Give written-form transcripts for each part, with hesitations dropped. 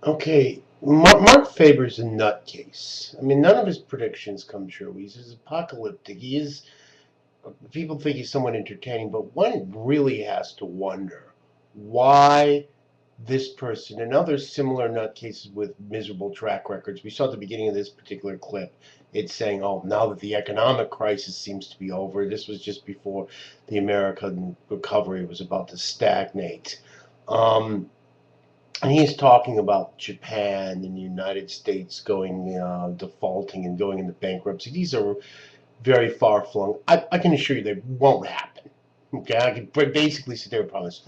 Okay, Mark Faber's a nutcase. I mean, none of his predictions come true. He's apocalyptic. He is. People think he's somewhat entertaining, but one really has to wonder why this person and other similar nutcases with miserable track records. We saw at the beginning of this particular clip, it's saying, "Oh, now that the economic crisis seems to be over," this was just before the American recovery was about to stagnate. Um, and he's talking about Japan and the United States going defaulting and going into bankruptcy. These are very far flung. I can assure you they won't happen. Okay, I can basically sit there and promise.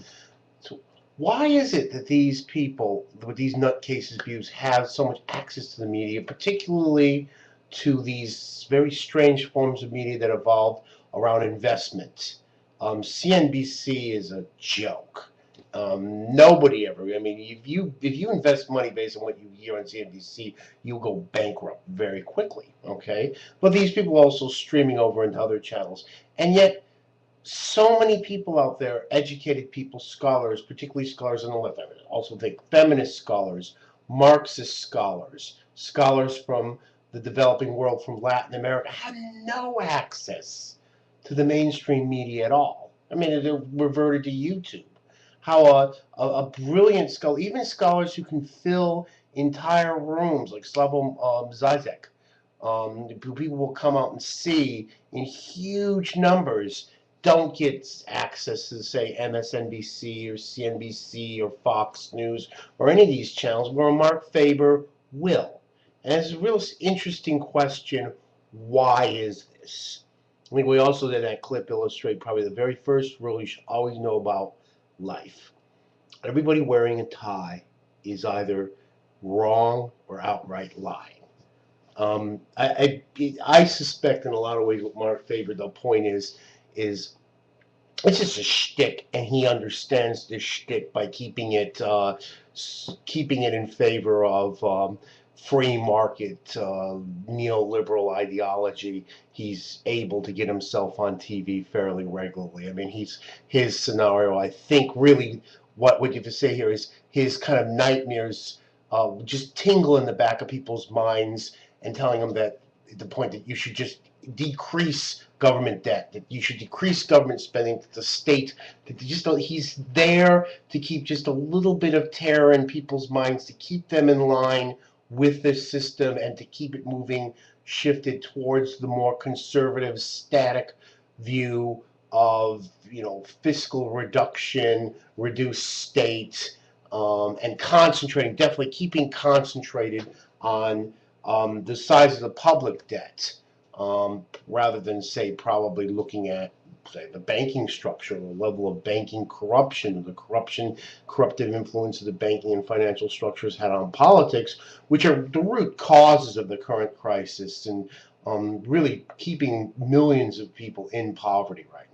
So why is it that these people with these nutcases views have so much access to the media, particularly to these very strange forms of media that evolved around investment? CNBC is a joke. Nobody ever. I mean, if you invest money based on what you hear on CNBC, you'll go bankrupt very quickly. Okay, but these people are also streaming over into other channels, and yet so many people out there, educated people, scholars, particularly scholars on the left, I would also think feminist scholars, Marxist scholars, scholars from the developing world, from Latin America, have no access to the mainstream media at all. I mean, it reverted to YouTube. How a brilliant scholar, even scholars who can fill entire rooms like Slavoj Zizek, people will come out and see in huge numbers, don't get access to, say, MSNBC or CNBC or Fox News or any of these channels, where Mark Faber will. And it's a real interesting question. Why is this? I think we also, in that clip, illustrate probably the very first rule you should always know about life. Everybody wearing a tie is either wrong or outright lying. I suspect in a lot of ways what Mark Faber, the point is it's just a shtick, and he understands this shtick by keeping it in favor of free market neoliberal ideology. He's able to get himself on TV fairly regularly. I mean, his scenario, I think, really what you have to say here is his kind of nightmares just tingle in the back of people's minds and telling them that the point that you should just decrease government debt, that you should decrease government spending, that the state, that just he's there to keep just a little bit of terror in people's minds, to keep them in line with this system and to keep it moving, shifted towards the more conservative, static view of, fiscal reduction, reduced state, and concentrating, definitely keeping concentrated on the size of the public debt, rather than, say, probably looking at, say, the banking structure, the level of banking corruption, the corruptive influence of the banking and financial structures had on politics, which are the root causes of the current crisis and really keeping millions of people in poverty right